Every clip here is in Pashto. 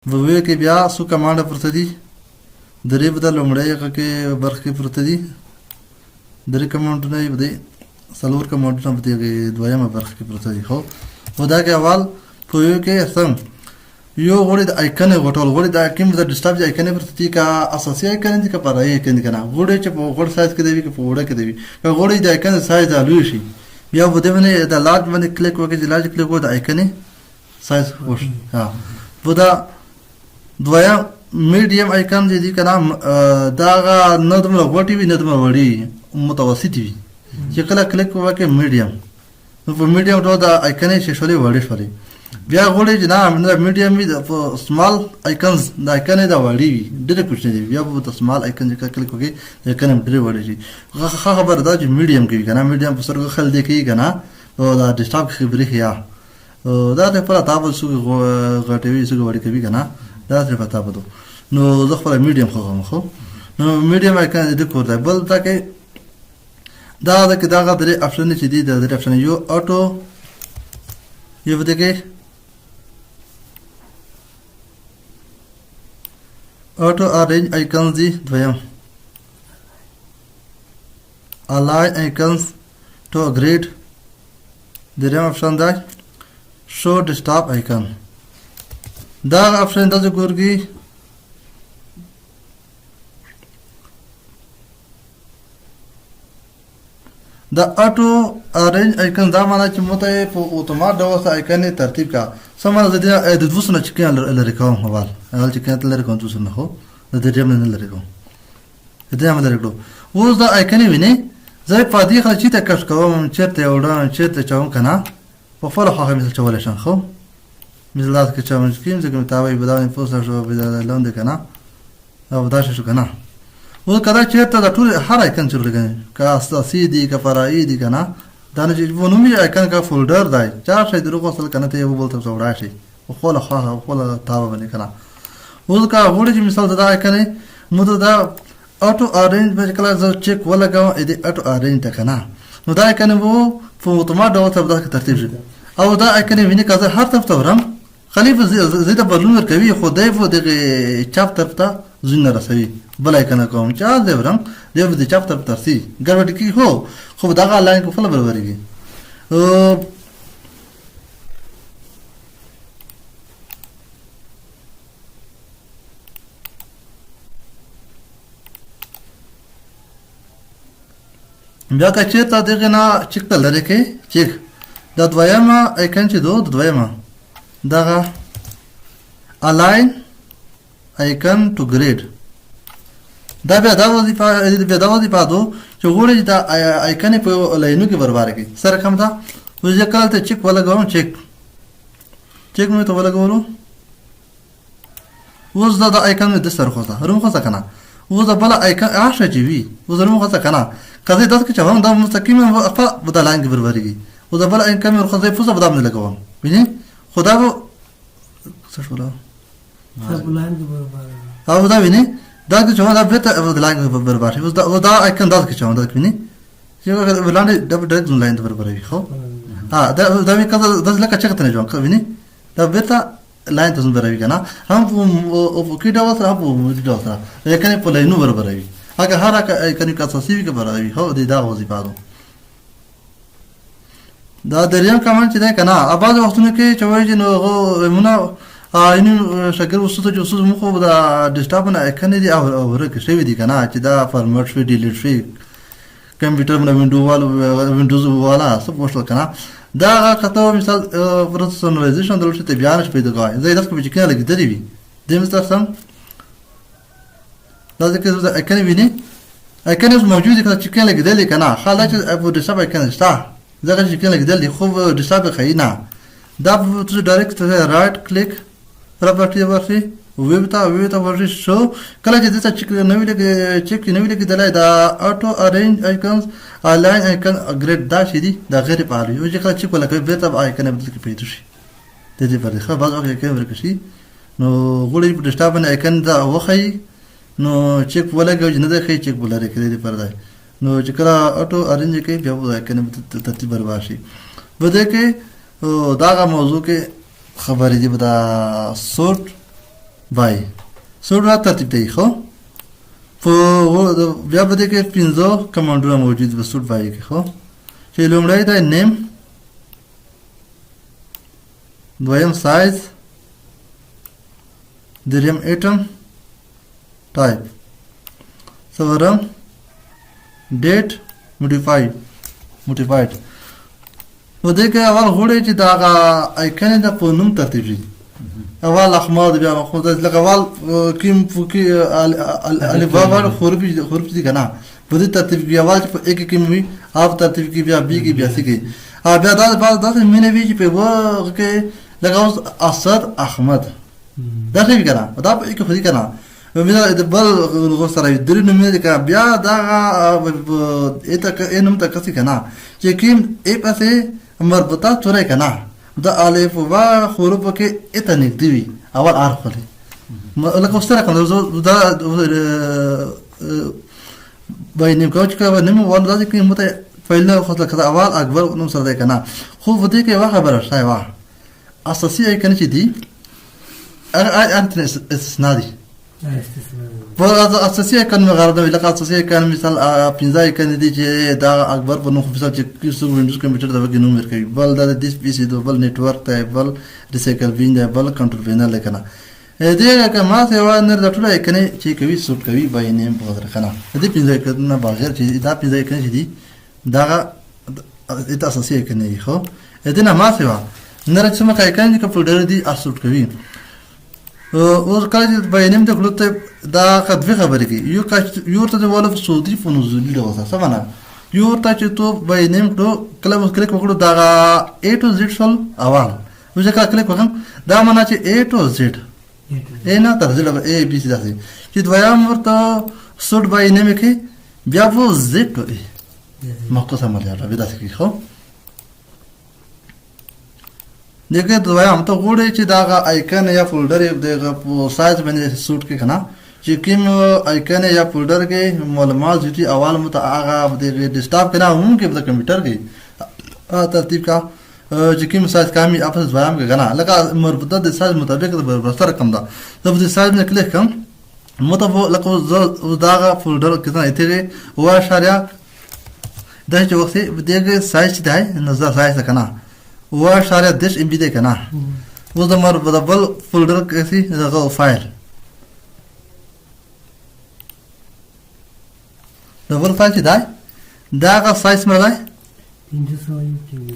ووی کې بیا څو کمانډ پرته دي درې به د لومړۍ هغه کې برخه کې پرته دي درې کمانډونه یې به دي څلور کمانډونه به دي دویمه برخه کې پرته دي خو په دا کې اول په یو کې سم یو غوړي د آیکن غټول غوړي د کوم د ډیسټاپ د آیکن پرته دي کا اساسي آیکن دي کا پرای آیکن دي کنه غوړي چې په غوړ سایز کې دی کې په وړه کې دی غوړي د آیکن سایز الوي شي بیا په دې باندې د لارج باندې کلیک وکړئ چې لارج کلیک وکړئ د آیکن سایز وش ها په دا دویم میډیم آیکن دي کنه دا نه دومره غوټي وي نه دومره وړي متوسط وي چې کله کلیک وکړئ میډیم نو په میډیم ډول د آیکن شي شولې وړي شولې بیا غوړي چې نه میډیم وي د سمال آیکنز د آیکن دا وړي وي ډېر کوچنی دي بیا په سمال آیکن چې کلیک وکړئ د آیکن ډېر وړي شي خبر دا چې میډیم کې کنه میډیم په سرګه خل دی کې کنه او دا ډیسټاپ خبرې یا دا ته پر تاسو سو غټوي سو وړي کوي کنه دا تر پتا بده نو زه خپل میډیم خو نو میډیم آیکن دې کور دی بل تا کې دا درې اپشن چې دي د درې اپشن یو اټو یو دغه اټو ارینج آیکنز دي دویم الاین آیکنز ټو گریډ دریم اپشن دی شو ډیسټاپ آیکن دا اپشن د ګورګي دا اټو ارینج آیکن دا معنی چې مته په اتومات ډول سره آیکن ترتیب کا سمره د دوسنه چې کله لري کوم حوال هغه چې کله لري کوم دوسنه هو د دې نه لري کوم دې هم لري کوم اوس دا آیکن ویني زه په دې خل چې تکش کوم چیرته وړم چیرته چاوم کنه په فل خو مثل چول شان خو مثل دا کې چاوم سکیم چې کوم تاوي بداوی پوسټ شو بدل لاندې کنه او دا شو کنه و کدا چیرته د ټول هر آیکن چې لګنه کا اساسي دي کا فرعي دي کنه دا نه چې ونومي آیکن کا فولډر دی چار شي درو خپل کنه ته یو بولته څوړا شي خو له تاو باندې کنه و کا وړي چې مثال دا آیکن مو دا اټو ارینج به کله زه چک ولګاو دې اټو ارینج ته کنه نو دا آیکن وو په اتومات ډول ته د ترتیب شي او دا آیکن ویني کزه هر طرف ته ورم خلیفه زیاده بدلون ورکوي خو دای په دغه چاپ طرف ته زینه رسوي بل آیکن کوم چا دی ورم دی په چاپ طرف ترسي ګرځي کی هو خو دا لاین کو فل برابرږي بیا که چېرته دغه نه چک ته لرې کې چک دا دویمه آیکن چې دویمه دغه الاین آیکن ټو ګریډ دا بیا دا وظیفه دو چې غوړي دا آیکن په لاینو کې برابر کی سره کوم دا وځه کله ته چک ولګوم چک مې ته ولګولو اوس دا آیکن د سر خوځه روم خوځه کنه اوس دا بل آیکن عاشه چې وي اوس روم خوځه کنه کله دا چې چاوم دا مستقیم په بدلانګ برابر کی اوس بل آیکن مې خوځه په څه بدام نه لګوم ویني خدا به څه شو لا بدلانګ برابر او دا ویني دا چې دا به ته بدلانګ برابر شي اوس دا آیکن دا چې چاوم دا ویني چې ولانه ډایرکټ لاین برابر وي خو دا مې کله د لکه چکه نه جوړ ویني دا به ته لاین ته برابر وي کنه هم په کې دا وسره په موږ دا وسره لیکن په لاینو برابر وي هغه هر آیکن کا اساسي کې برابر وي هو دا وظیفه ده دا دریم کمنټ چې ده کنه اباظ وختونو کې چې وایي نو مونږ اینو شکر وسوته چې وسوته مخه دا ډیسکټاپ نه آیکن دي او ورکه شوی دي کنه چې دا فارمټ شوی ډیلیټ شوی کمپیوټر باندې وینډوز والا څه پوښتل کنه دا کته مثال پرسونالایزیشن دلته ته بیان شپې دغه زه دا کوم چې کنه لګیدلی وي د مستر سم دا ځکه چې آیکن ویني آیکن موجود کله چې کنه لګیدلی کنه خاله چې په ډیسکټاپ آیکن شته زګر چې کنه لګیدلی خو ډیسکټاپ خینا دا په ډایرکټ رائټ کلیک پراپرټي ورشي ویب ته ورشي شو کله چې دته چې نوې لګي دلای دا اټو ارینج آیکنز الاین آیکن ګریډ دا شي دي دا غیر فعال یو چې کله چې کوله کوي به ته آیکن بدل کې پیدا شي د دې پر ښه بعض وخت کې ورکشي نو غوړي په ډیسکټاپ باندې آیکن دا وخی نو چک ولګو نه ده خې چک ولري کې دې پر دی نو چې کله اټو ارینج کې بیا آیکن ترتیب برابر شي بده کې دا موضوع کې خبرې دي دا سورت وای سوټ را ترتیب دی خو په بیا به دې کې 15 کمانډونه موجود و سوټ وای کې خو چې لومړی دا نیم دویم سایز دریم ایټم ټایپ څلورم ډیټ موډیفاید و دې کې اول غوړی چې دا آیکن د په نوم ترتیب شي اول احمد بیا خو د لکه اول کیم فوکی الف باور حروف دي کنه په دې ترتیب کې اول چې په یک کې وي اپ ترتیب کې بیا بي کې بیا سي کې بیا دا بعد د مینه وی چې په وګه کې لکه اوس اسد احمد دا څه کنه دا په یک خوري کنه مې د بل غو سره درې نومې کې بیا دا اته انم ته کسي کنه چې کیم ای پسې مربوطه تورې کنه د الف و حروف کې اته نږدې وي اول حرف لري لکه اوس سره کنه دا باندې کوچ کا نیم ول دا کې مته فایل خو لکه اول اکبر نوم سره کنه خو و دې کې واخ خبره شای وا اساسي کنه چې دی انت استثناء دي په اساسي کنه غرض لکه اساسي کنه مثال 15 کنه دي چې دا اکبر په نوم مثال چې کیسو وینډوز کمپیوټر دا وګینو ورکوي بل دا د پی سي دو بل نتورک ته بل ریسایکل وین دا بل کنټرول وینر لکنه دې که ما ته و نه د ټولای کنه چې کوي سوټ کوي باینه په در کنه دې 15 کنه بغیر چې دا 15 کنه چې دي دا د اساسي کنه خو دې نه ما ته و نه راځم کای کنه چې په ډېر دي اسوټ کوي او کله چې باینه د خپل ته دا قدوی خبرې کی یو ته د ولف سعودي په نزولي له وسه سمانه یو ته چې تو باینه ټو کله مو کلیک وکړو دا A to Z سول اول وځه کله کلیک وکم دا معنا چې A to Z نه تر زله A B C داسې چې دویم ورته سوټ باینه مې کې بیا وو Z to A مخکې سمه لاره به داسې کی خو دغه دویم ته غوړې چې دا آیکن یا فولډر دغه په سایز باندې سوټ کې کنه چې کوم آیکن یا فولډر کې معلومات دي اول مت هغه د ډیسکټاپ کنه هم کې د کمپیوټر کې ترتیب کا چې کوم سایز کامي اپس دویم کې کنه لکه مربوطه د سایز مطابق د برابر رقم ده د سایز نه کلیک کوم مطابق لکه دا فولډر کې ته ایته و اشاره دا چې وخت دغه سایز دی نظر سایز کنه و اشاره 10 ام بي ده کنه و د مر بدل فولډر کې سي دغه فایل دبل فایل چې دی دا سایز مې دی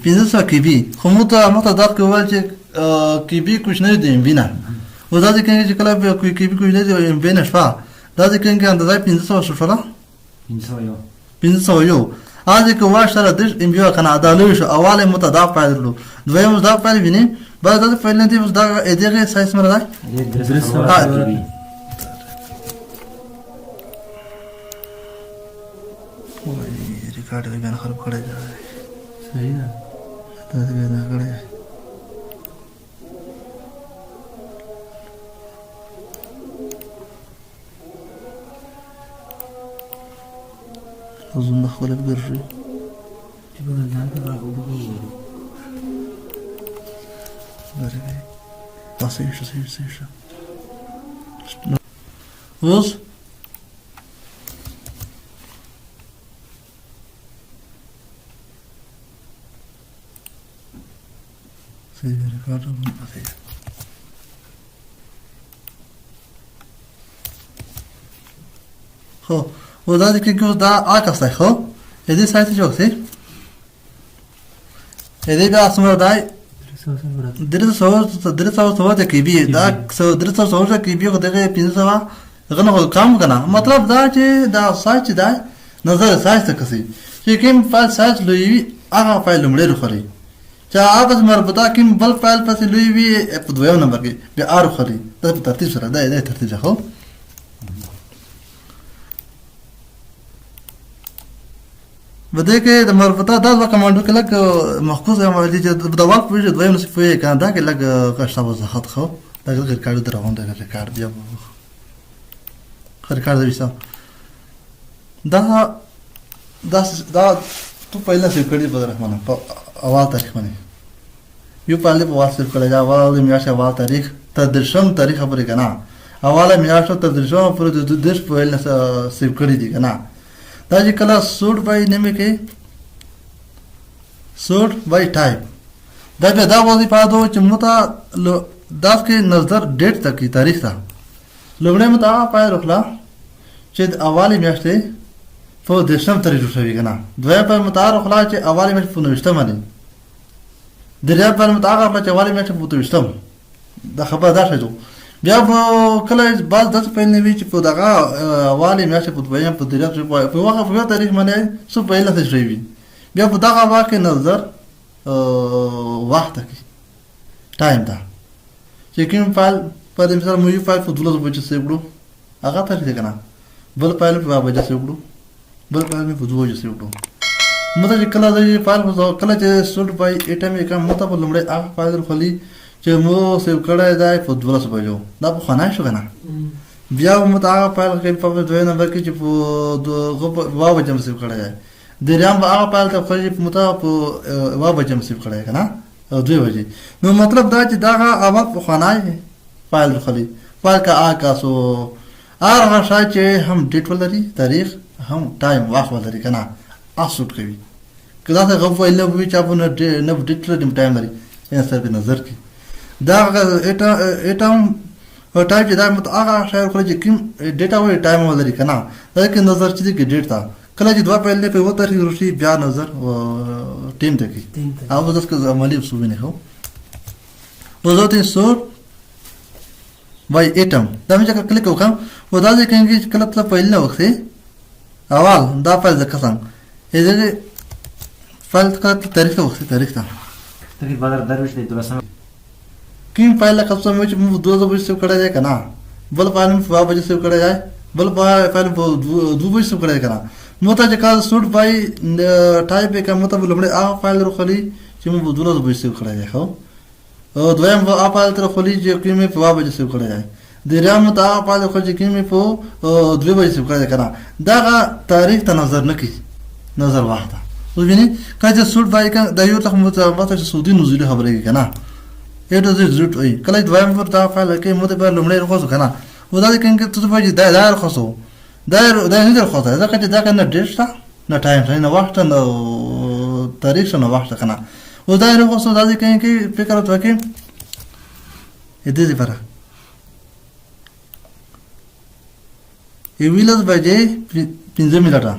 500 کي بي خو مته دا کول چې کي بي کوم نه دی بنا و دا ځکه چې کله به کوئی کي بي کوم نه دی بنا شفا دا ځکه چې اندازه 500 شو فلا 500 یو هذه كواشرة دش إمبيو كان عدالوش أول متضاف فايلو دوية متضاف فايل بيني بعد ذلك فايل نتي بس دا إديره سايس مرة ريكارد بيان خرب كره جاي صحيح ده بيان كره أظن أخوالي بقرشي تبقى الجانب راقو بقرشي غريبي سيشا وز سيدي ريكاردو بطيء خو و دا که گوز دا آکاس خو ایدی سایت جوکسی ایدی بیا اسمر دای درس سوال کی بی دا درس سوال کی بی خدای 500 غنه کام کنه مطلب دا چې دا سایت دا نظر سایت کسي چې کوم فایل سایت لوی هغه فایل لمړی لري چې هغه مربوطه کوم بل فایل پسې لوی وي په دویم نمبر کې بیا ار خوري دا په ترتیب سره دا ترتیب خو بده کې د مربوطه دا کمانډو کې لګ مخصوص عملي چې د وخت په دویم صفه کې دا کې لګ قشطه وضاحت خو دا ریکارډ دروند دا ریکارډ بیا ریکارډ ویسا دا تو पहिला सेव कडी बदर म्हणा अवाल तारीख म्हणे यो पाले वाचीव कळायला अवाल मियाशा अवाल तारीख तदर्शम तारीख खबर आहे ना اواله میاشتو تر درشو پر د دیش فایل نه سیو کړی دي کنه دا چې کله سورت بای نیمه کې سورت بای ټایپ دا به دا وظیفه ده چې متا داس کې نظر ډیټ تک کی تاریخ تا لومړی متا پای رخلا چې اواله میاشتې په دشم ترې جوړ شوی کنه دوی په متا رخلا چې اواله میاشتې په نوښته باندې دریا په متا رخلا چې اواله میاشتې په توښتم دا خبر دا شته بیا کله باز د په نوی چې په دغه اواله میاشتې په دوی په دریا په واقع په تاریخ باندې څه په لته شوی بیا په دغه واقع نظر وخت کې ټایم دا چې کوم فایل په مثال مو یو فایل په 12 بجې سیوړو هغه ته دې کنه بل فایل په 12 بجې سیوړو بل فایل په 2 بجې سیوړو مته چې کله دې فایل په کله چې سټ پای اټم یې کوم مته په لمړی هغه فایل خلی چې مو سیو کړای دی په 12 بجو دا په خانه شو کنه بیا مته هغه فایل کې په 2 نمبر کې چې په 2 بجې سیو کړای دی دریم هغه فایل ته خلی په مته په 2 بجې سیو کړای کنه 2 بجې نو مطلب دا چې دا هغه په خانه فایل خلی فایل کا آکاسو هغه شای چې هم ډیټ ولري تاریخ هم ټایم واخ ولري کنه اسوت کوي کله څنګه غو فایل نه وی چې په نه ډیټ لري ټایم لري یې سره په نظر کې دا اټم او ټایم چې دا مت هغه شای خلی چې کوم ډیټا وی ټایم ولري کنه دا کې نظر چې کې ډیټ تا کله چې دوه پهل په وته روشي بیا نظر ټیم ته کی او داس کې عملی اصول نه هو وزوت سور وای اټم دا مې چې کلیک وکم و دا چې کنګي کله ته پهل نه وخت اول دا په ځکه څنګه دې فایل کا تاریخ وخت تاریخ ته ترې بدر دروش دی تاسو کیم فایل کا څه مې چې مو 2 بجې سیو کړی دی کنه بل فایل په 2 بجې سیو کړی دی بل فایل په 2 بجې سیو کړی کنه نو ته چې کله سټ پای ټایپ کې مته لمړی هغه فایل روخلی چې مو 2 بجې سیو کړی دی خو او دویم هغه فایل تر خلی چې کیمه په 2 بجې سیو کړی دی دریم ته هغه فایل خو چې کیمه په 2 بجې سیو کړی دی کنه دا تاریخ ته نظر نه کی نظر واحده وګینه کله سټ پای کې د یو ته مته سعودي نزول خبره کې کنه اته زړه وي کله دویم پر دا فایل کې مته په لمړی راخو کنه ودا کې ته په دې دا راخو دا نه درخواست ده که دا کنه ډیرشته نه ټایم نه وخت نه تاریخ نه وخت کنه و دا راخواست دا کې فکر وکړي دې لپاره ویلز بجې 15 منټه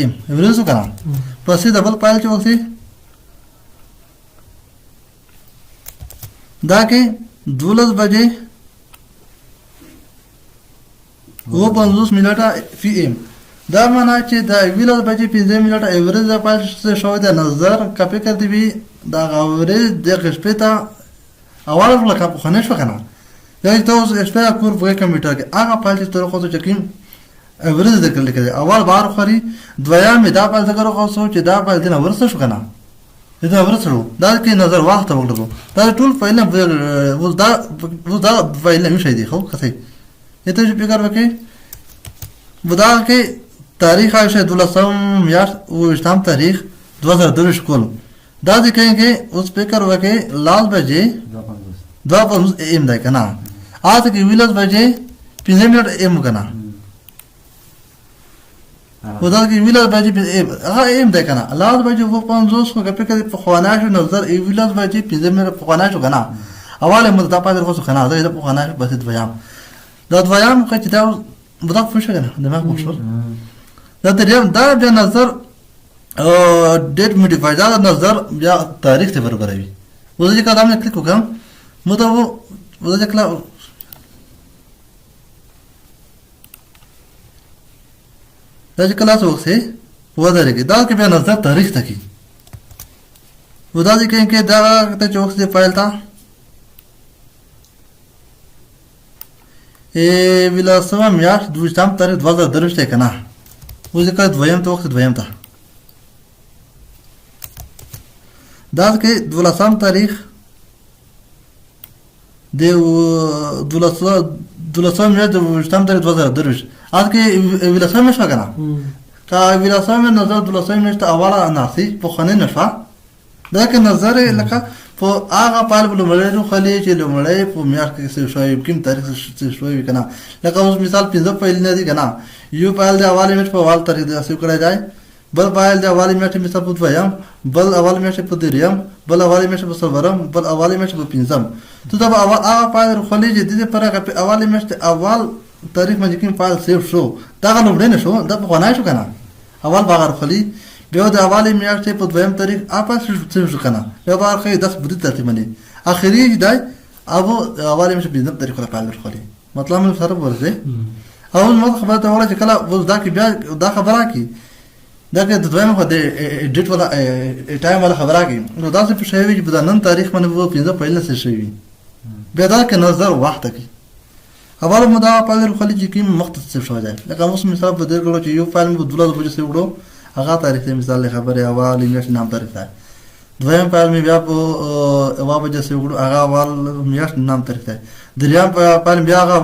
ام ورسو کنه پسې ډبل فایل چې وسی دا کې 12 بجې و 50 منټه پی ام دا معنا چې دا ویلز بجې 15 منټه ایوریج د پال څه شو د نظر کپی کړی وی دا غوړې د غشپتا اول ولا کپ خنه شو کنه دا ته اوس اسپا کور په کمپیوټر کې هغه پال چې تر خو ته چکیم ایوریج د کړل کړي اول بار خوري دویم دا پال څنګه خو سوچ دا پال دنه ورسره شو کنه دا ورسره دا کې نظر واخته وکړو دا ټول فایل دا فایل نه شي دی خو کته ته چې فکر وکړي ودا کې تاریخ آشه 12 میاشت او اسلام تاریخ 2022 کول دا دې کې اوس فکر وکړي لال بجې 2:50 ام ده کنه اته کې ویلز بجې 15 منټ ام کنه ودا کې ویلز بجې هغه ام ده کنه لال بجې 2:50 خو په کې په خوانه شو نظر ای ویلز بجې 15 منټ په خوانه شو کنه اواله مده په خو کنه دا په خوانه بس دویام دا دویام خو چې دا بدا فوشه کنه دماغ مشور دا دریم دا بیا نظر ډیټ موډیفای دا نظر بیا تاریخ ته برابروي وځي چې کله موږ کلیک وکړم مته وځي کله دا چې کله څه وخت ودرېږي دا کې بیا نظر تاریخ ته کی ودا دې کې دا ته چوکس دی فایل تا ویلا سم میاش دوشتم تاریخ 2023 ته کنه وځي کله دویم ته وخت دویم ته دا کې 12 تاریخ د 12 میاشت دوشتم تاریخ 2023 اته کې ویلا سم شو کنه کا ویلا سم نظر 12 میاشت اوله ناسي په خنه نشا دا کې نظر لکه په هغه فایل په لومړی روخلي چې لومړی په میاشت کې سیو شوی کوم تاریخ سیو شوی کنه لکه اوس مثال 15 فایل نه دي کنه یو فایل د اواله میاشت په اول تاریخ د سیو کړی دی بل فایل د اواله میاشت مثال په دویم بل اواله میاشت په دریم بل اواله میاشت په څلورم بل اواله میاشت په پنځم ته دا هغه فایل روخلي چې د دې پرغه په اواله میاشت اول تاریخ باندې کوم فایل سیو شو دا لومړی نه شو دا په غوڼای شو کنه اول باغ روخلي بیا د اواله میاشتې په دویم تاریخ اپاس شو کنه بیا باخه 10 بری ترتیبونه اخري دی او اواله میاشتې په دویم تاریخ په فایل روخلي مطلب نو سره ورته اول ما خبره ته ولا چې کله وز دا کې بیا دا خبره کی دا کې د دویم خو د ډیټ ولا ټایم ولا خبره کی نو دا څه په شوی چې په نن تاریخ باندې وو 15 فایل نه شوی بیا دا کې نظر وخت کی اول مدا په روخلي چې کوم مختص شو دی لکه اوس مثال په دې کولو چې یو فایل په 12 بجې سره وړو هغه تاریخ مثال خبره اول میاشت نام تاریخ ده دویم فایل می بیا په اوا بجې سره وړو هغه اول میاشت نام تاریخ ده دریم فایل بیا هغه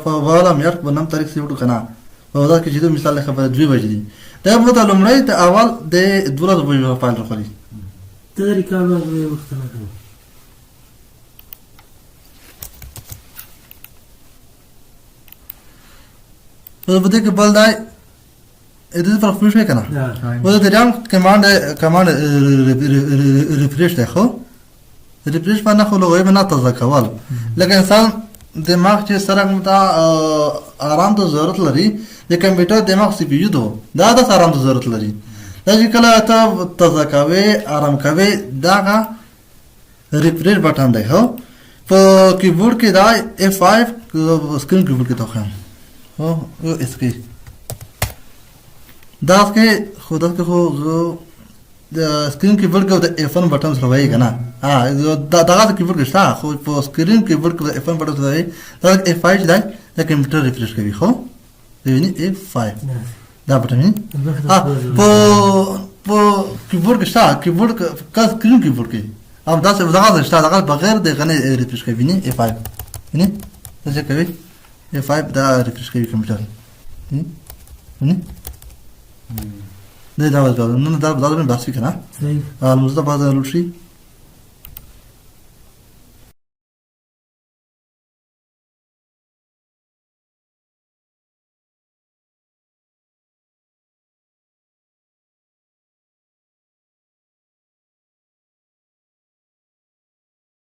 په والا میاشت په نام تاریخ سره وړو کنه په دا کې چې مثال خبره 2 بجې دي دا په ته لومړی ته اول د 12 بجې فایل روخلي طریقه به وخت نه کوي په دې کې بل دی دې پر خپل شوی کنه و د دریم کمانډ ریفریش ده خو ریفریش باندې خو لوګي باندې تازه کول لکه انسان دماغ چې سره متا آرام ته ضرورت لري د کمپیوټر دماغ سی پی یو دا د آرام ته ضرورت لري دا چې کله ته تازه کوي آرام کوي دا ریفریش بٹن دی هو په کیبورډ کې دا F5 سکرین کیبورډ کې توخم هو اسکی دا کې خود کې خو د سکرین کیبورډ کې د F1 بٹن سره وایي کنه دا د کیبورډ کې شته خو په سکرین کیبورډ کې د F1 بٹن سره وایي دا F5 دی د کمپیوټر ریفریش کوي خو دی F5 دا بٹن په کیبورډ کې شته کیبورډ کا سکرین کیبورډ کې ام دا څه دا شته دا بغیر د غنې ریفریش کوي نه F5 نه څه کوي F5 دا ریفریش کوي کمپیوټر نه ده دا وضع نو دا بس کنه صحیح المصطفى هذا لوشي